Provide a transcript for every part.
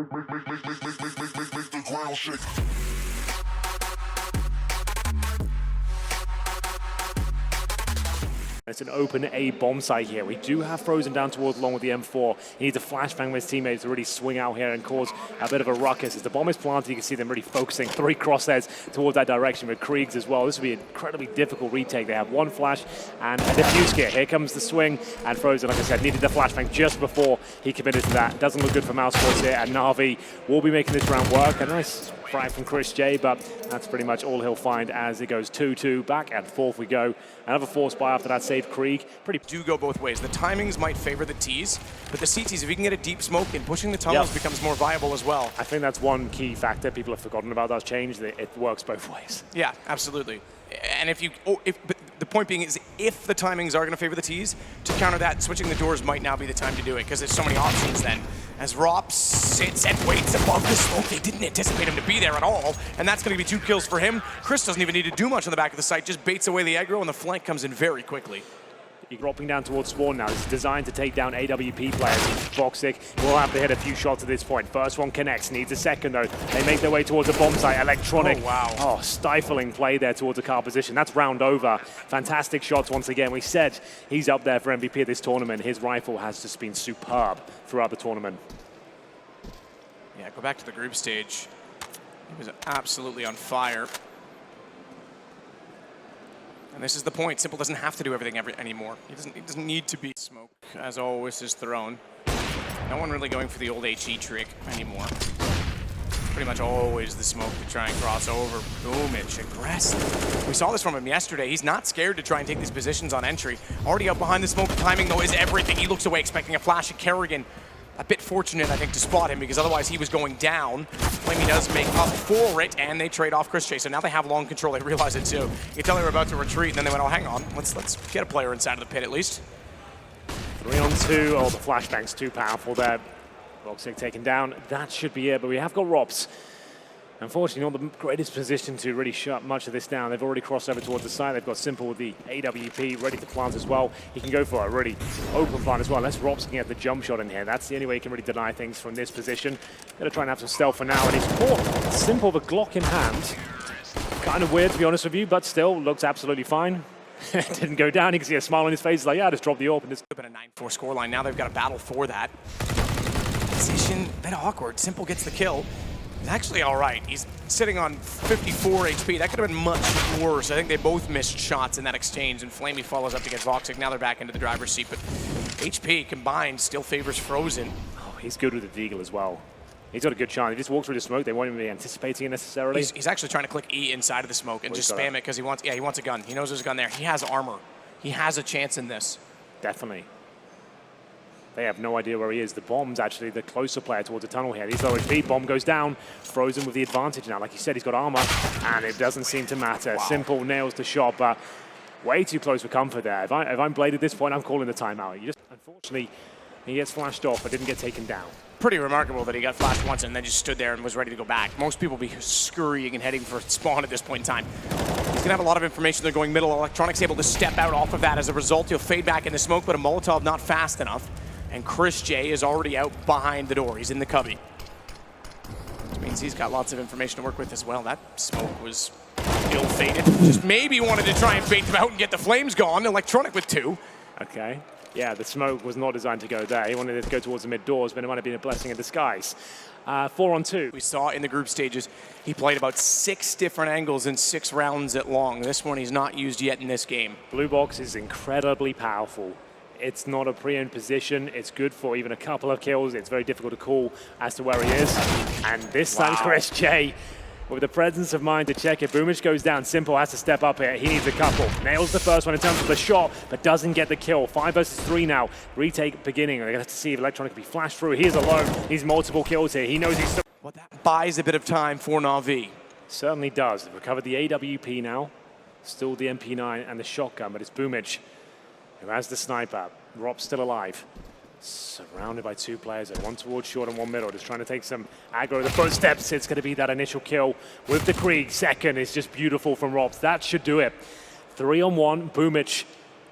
the ground shake. It's an open A bomb site here. We do have Frozen down towards long with the M4. He needs a flashbang with his teammates to really swing out here and cause a bit of a ruckus. As the bomb is planted, you can see them really focusing 3 crosshairs towards that direction with kriegs as well. This will be an incredibly difficult retake. They have 1 flash and a defuse kit. Here comes the swing, and Frozen, like I said, needed the flashbang just before he committed to that. Doesn't look good for mousesports here, and Na'Vi will be making this round work. A nice frag from chrisJ, but that's pretty much all he'll find as it goes 2-2. Back and forth we go. Another force buy after that saved Krieg. Do go both ways. The timings might favor the T's, but the CTs, if you can get a deep smoke in, pushing the tunnels becomes more viable as well. I think that's one key factor people have forgotten about that change. That it works both ways. Yeah, absolutely. And but the point being is, if the timings are going to favor the T's, to counter that, switching the doors might now be the time to do it, because there's so many options then. As ropz sits and waits above the smoke, they didn't anticipate him to be there at all, and that's going to be 2 kills for him. chrisJ doesn't even need to do much on the back of the site, just baits away the aggro, and the flank comes in very quickly. You're dropping down towards spawn now. This is designed to take down AWP players. Voxic will have to hit a few shots at this point. First one connects, needs a second though. They make their way towards a bomb site. Electronic. Oh, wow. Oh, stifling play there towards a car position. That's round over. Fantastic shots once again. We said he's up there for MVP of this tournament. His rifle has just been superb throughout the tournament. Yeah, go back to the group stage. He was absolutely on fire. And this is the point. Simple doesn't have to do everything anymore. He doesn't need to be. Smoke, as always, is thrown. No one really going for the old HE trick anymore. Pretty much always the smoke to try and cross over. Boomich, aggressive. We saw this from him yesterday. He's not scared to try and take these positions on entry. Already up behind the smoke. Timing, though, is everything. He looks away, expecting a flash at karrigan. A bit fortunate, I think, to spot him, because otherwise he was going down. flamie does make up for it, and they trade off chrisJ. So now they have long control. They realize it too. You can tell they were about to retreat, and then they went, oh, hang on. Let's get a player inside of the pit at least. 3 on 2. Oh, the flashbang's too powerful there. Voxic taken down. That should be it, but we have got ropz. Unfortunately, not the greatest position to really shut much of this down. They've already crossed over towards the side. They've got Simple with the AWP ready to plant as well. He can go for a really open plant as well. Unless ropz can get the jump shot in here. That's the only way he can really deny things from this position. Gonna try and have some stealth for now, and he's caught Simple with a Glock in hand. Kind of weird, to be honest with you, but still looks absolutely fine. Didn't go down. You can see a smile on his face. He's like, yeah, I just dropped the AWP. It's been a 9-4 scoreline. Now they've got a battle for that. Position, a bit awkward. Simple gets the kill. He's actually all right. He's sitting on 54 HP. That could have been much worse. I think they both missed shots in that exchange, and flamie follows up to get Voxic. Now they're back into the driver's seat, but HP combined still favors Frozen. Oh, he's good with the deagle as well. He's got a good chance. He just walks through the smoke. They won't even be anticipating it necessarily. He's actually trying to click E inside of the smoke and just spam it because he wants a gun. He knows there's a gun there. He has armor. He has a chance in this. Definitely. They have no idea where he is. The bomb's actually the closer player towards the tunnel here. He's low HP. Bomb goes down. Frozen with the advantage now. Like you said, he's got armor, and it doesn't seem to matter. Wow. Simple nails the shot, but way too close for comfort there. If I'm Blade at this point, I'm calling the timeout. Unfortunately, he gets flashed off, but didn't get taken down. Pretty remarkable that he got flashed once and then just stood there and was ready to go back. Most people be scurrying and heading for spawn at this point in time. He's gonna have a lot of information. They're going middle. Electronics able to step out off of that. As a result, he'll fade back in the smoke, but a Molotov not fast enough. And chrisJ is already out behind the door. He's in the cubby. Which means he's got lots of information to work with as well. That smoke was ill-fated. Just maybe wanted to try and bait them out and get the flames gone. Electronic with 2. Okay. Yeah, the smoke was not designed to go there. He wanted it to go towards the mid doors, but it might have been a blessing in disguise. 4 on 2. We saw in the group stages, he played about 6 different angles in 6 rounds at long. This one he's not used yet in this game. Blue box is incredibly powerful. It's not a pre-owned position. It's good for even a couple of kills. It's very difficult to call as to where he is. And this time, chrisJ, with the presence of mind to check it. Boomich goes down. Simple has to step up here. He needs a couple. Nails the first one in terms of the shot, but doesn't get the kill. 5 versus 3 now. Retake beginning. They're going to have to see if Electronic can be flashed through. He is alone. He's multiple kills here. He knows he's still... Well, that buys a bit of time for Na'Vi. Certainly does. They've recovered the AWP now. Still the MP9 and the shotgun, but it's Boomich who has the sniper. ropz still alive. Surrounded by 2 players, one towards short and one middle, just trying to take some aggro. The footsteps, it's going to be that initial kill with the Krieg. Second is just beautiful from ropz. That should do it. 3 on 1, Boomich,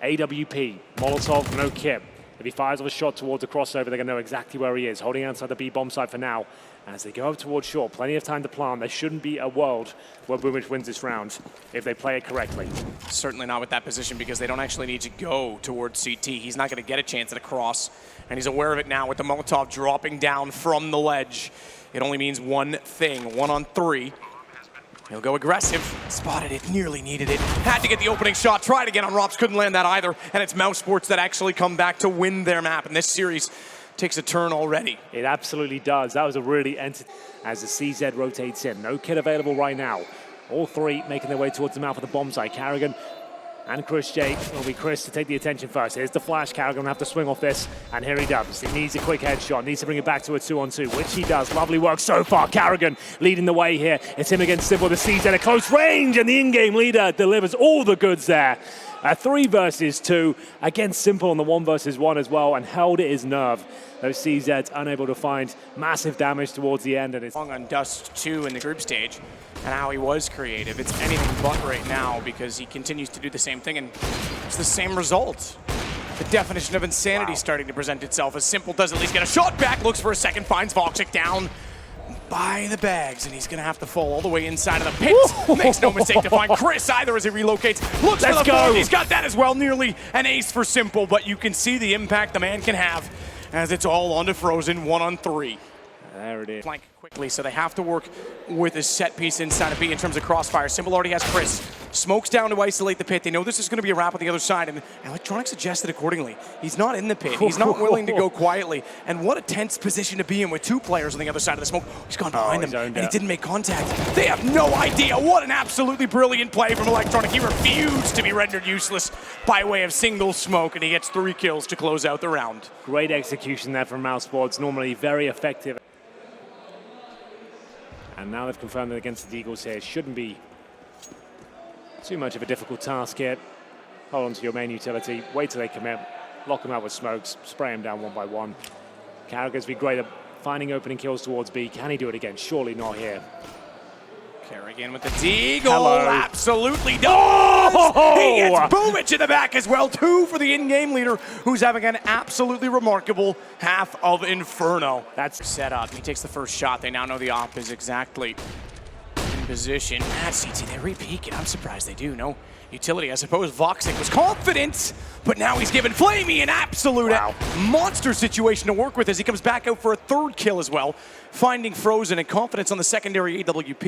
AWP, Molotov, no kit. If he fires off a shot towards the crossover, they're going to know exactly where he is, holding outside the B bomb site for now. As they go up towards short, plenty of time to plant. There shouldn't be a world where boomich wins this round if they play it correctly. Certainly not with that position, because they don't actually need to go towards CT. He's not going to get a chance at a cross, and he's aware of it now with the Molotov dropping down from the ledge. It only means one thing, 1 on 3. He'll go aggressive. Spotted it, nearly needed it. Had to get the opening shot, tried again on ropz, couldn't land that either. And it's mousesports that actually come back to win their map. And this series takes a turn already. It absolutely does. That was a really as the CZ rotates in. No kit available right now. All three making their way towards the mouth of the bomb site. karrigan and chrisJ. Will be Chris to take the attention first. Here's the flash. karrigan will have to swing off this, and here he does. He needs a quick headshot, needs to bring it back to a 2-on-2, which he does. Lovely work so far. karrigan leading the way here. It's him against Simple, the CZ at close range, and the in-game leader delivers all the goods there. A 3 versus 2 against Simple on the 1 versus 1 as well, and held his nerve. Those CZs unable to find massive damage towards the end. And it's long on Dust 2 in the group stage, and how he was creative. It's anything but right now, because he continues to do the same thing, and it's the same result. The definition of insanity starting to present itself, as Simple does at least get a shot back, looks for a second, finds voxic down by the bags, and he's going to have to fall all the way inside of the pit. Makes no mistake to find Chris either as he relocates. Looks for the frag. He's got that as well. Nearly an ace for Simple, but you can see the impact the man can have as it's all onto Frozen, 1 on 3. There it is. Flank quickly, so they have to work with a set piece inside of B in terms of crossfire. Simple already has Chris. Smokes down to isolate the pit. They know this is going to be a wrap on the other side, and Electronic suggested accordingly. He's not in the pit. He's not willing to go quietly. And what a tense position to be in with 2 players on the other side of the smoke. He's gone behind them, and he didn't make contact. They have no idea. What an absolutely brilliant play from Electronic. He refused to be rendered useless by way of single smoke, and he gets 3 kills to close out the round. Great execution there from mousesports. Normally very effective. And now they've confirmed that against the Eagles here, it shouldn't be too much of a difficult task here. Hold on to your main utility, wait till they commit, lock them out with smokes, spray them down 1 by 1. karrigan's been great at finding opening kills towards B. Can he do it again? Surely not here. karrigan with the deag. Oh, absolutely does! Oh! He gets boomich in the back as well, 2 for the in-game leader, who's having an absolutely remarkable half of Inferno. That's set up. He takes the first shot. They now know the op is exactly in position. At CT, they re-peek it. I'm surprised they do. No utility. I suppose voxic was confident, but now he's given flamie an absolute monster situation to work with as he comes back out for a 3rd kill as well. Finding Frozen and confidence on the secondary AWP.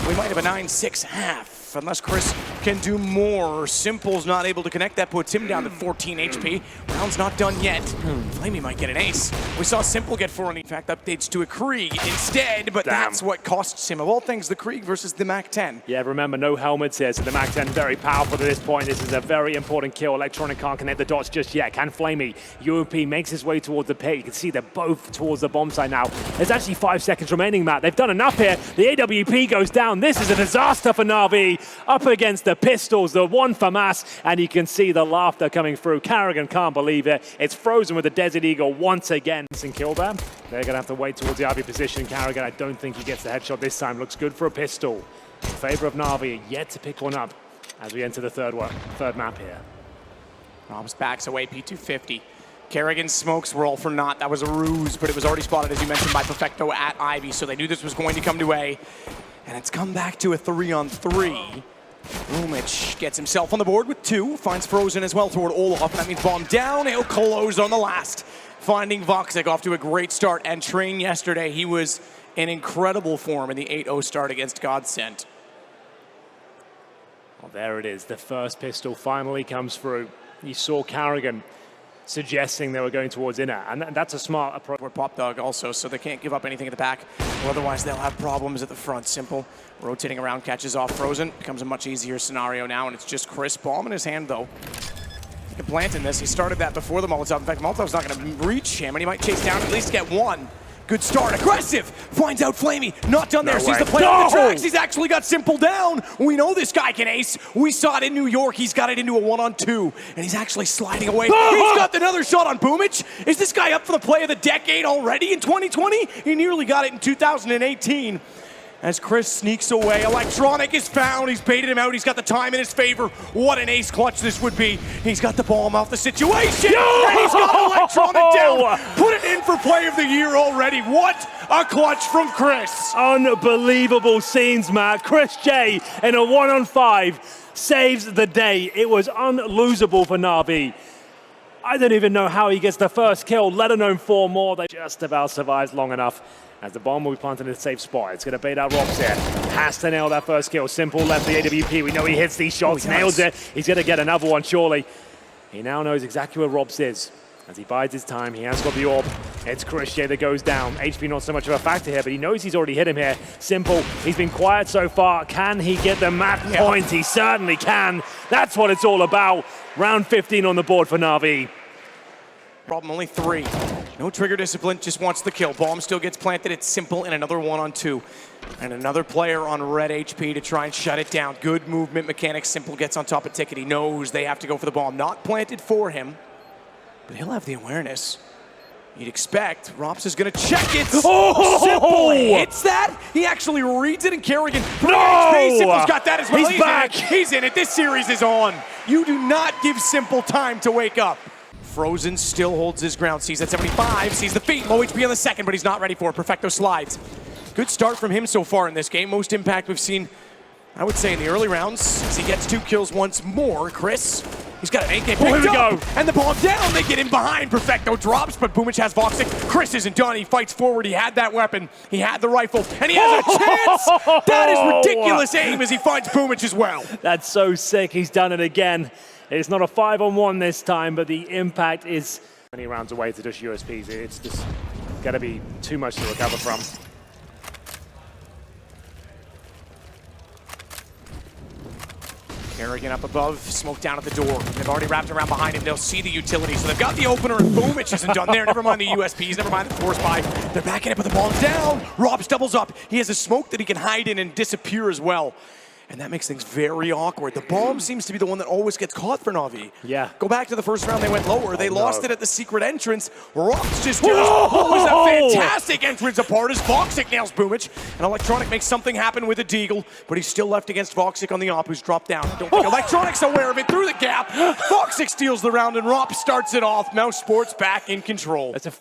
We might have a 9-6 half, unless Chris can do more. Simple's not able to connect. That puts him down to 14 HP. Round's not done yet. flamie might get an ace. We saw Simple get 4, and in fact updates to a kriG instead, but that's what costs him. Of all things, the kriG versus the MAC-10. Yeah, remember, no helmets here, so the MAC-10 very powerful to this point. This is a very important kill. Electronic can't connect the dots just yet. Can flamie? UOP makes his way towards the pit. You can see they're both towards the bomb site now. There's actually 5 seconds remaining, Matt. They've done enough here. The AWP goes down. This is a disaster for Na'Vi. Up against the pistols, the 1 FAMAS, and you can see the laughter coming through. karrigan can't believe it. It's Frozen with the Desert Eagle once again. And kill them. They're going to have to wait towards the RV position. karrigan, I don't think he gets the headshot this time. Looks good for a pistol. In favor of Na'Vi, yet to pick one up as we enter the third map here. ropz backs away, P250. karrigan's smokes were all for naught. That was a ruse, but it was already spotted, as you mentioned, by Perfecto at Ivy, so they knew this was going to come to A. And it's come back to a 3-on-3. boomich gets himself on the board with 2, finds Frozen as well toward Olaf, and that means bomb down. He'll close on the last, finding voxic off to a great start. And Train yesterday, he was in incredible form in the 8-0 start against Godsent. Well, there it is. The first pistol finally comes through. You saw karrigan suggesting they were going towards inner, and that's a smart approach. We're pop dog also, so they can't give up anything at the back, or otherwise they'll have problems at the front. Simple rotating around, catches off Frozen. Becomes a much easier scenario now, and it's just Chris. Bomb in his hand, though. He can plant in this. He started that before the Molotov. In fact, Molotov's not going to reach him, and he might chase down, at least get 1. Good start, aggressive, finds out flamie, not done there, sees the play on the tracks, he's actually got Simple down. We know this guy can ace, we saw it in New York, he's got it into a 1-on-2, and he's actually sliding away. He's got another shot on boomich. Is this guy up for the play of the decade already in 2020? He nearly got it in 2018. as chrisJ sneaks away. Electronic is found. He's baited him out. He's got the time in his favor. What an ace clutch this would be. He's got the bomb off the situation. And he's got Electronic down. Put it in for play of the year already. What a clutch from chrisJ. Unbelievable scenes, Matt. chrisJ in a 1-on-5 saves the day. It was unlosable for Na'Vi. I don't even know how he gets the first kill, let alone 4 more. They just about survives long enough as the bomb will be planted in a safe spot. It's going to bait out ropz here. Has to nail that first kill. Simple left the AWP. We know he hits these shots, nails it. He's going to get another one, surely. He now knows exactly where ropz is. As he bides his time, he has got the orb. It's chrisJ that goes down. HP not so much of a factor here, but he knows he's already hit him here. Simple, he's been quiet so far. Can he get the map point? He certainly can. That's what it's all about. Round 15 on the board for Na'Vi. Problem only 3. No trigger discipline, just wants the kill. Bomb still gets planted. It's Simple in another 1-on-2. And another player on red HP to try and shut it down. Good movement mechanics. Simple gets on top of Ticket. He knows they have to go for the bomb. Not planted for him, but he'll have the awareness. You'd expect ropz is going to check it. Simple hits that. He actually reads it, and karrigan. HP. Simple's got that as well. He's back. He's in it. This series is on. You do not give Simple time to wake up. Frozen still holds his ground, sees at 75, sees the feet, low HP on the second, but he's not ready for it. Perfecto slides. Good start from him so far in this game. Most impact we've seen, I would say, in the early rounds, as he gets 2 kills once more. chrisJ, he's got an 8K picked here we up, go. and the bomb down. They get in behind. Perfecto drops, but boumic has Voxic. chrisJ isn't done. He fights forward. He had that weapon. He had the rifle, and he has a chance. That is ridiculous aim as he finds boumic as well. That's so sick. He's done it again. It's not a 5-on-1 this time, but the impact is many rounds away to just USPs. It's just going to be too much to recover from. karrigan up above, smoke down at the door. They've already wrapped around behind him. They'll see the utility. So they've got the opener, and boumic isn't done there. Never mind the USPs, never mind the force buy. They're backing it, but the bomb's down. ropz doubles up. He has a smoke that he can hide in and disappear as well. And that makes things very awkward. The bomb seems to be the one that always gets caught for Na'Vi. Yeah. Go back to the first round, they went lower. They lost it at the secret entrance. ropz just was a fantastic entrance apart as Voxic nails boumic. And Electronic makes something happen with a deagle, but he's still left against Voxic on the op, who's dropped down. I don't think Electronic's aware of it. Through the gap, Voxic steals the round, and ropz starts it off. mousesports back in control. That's a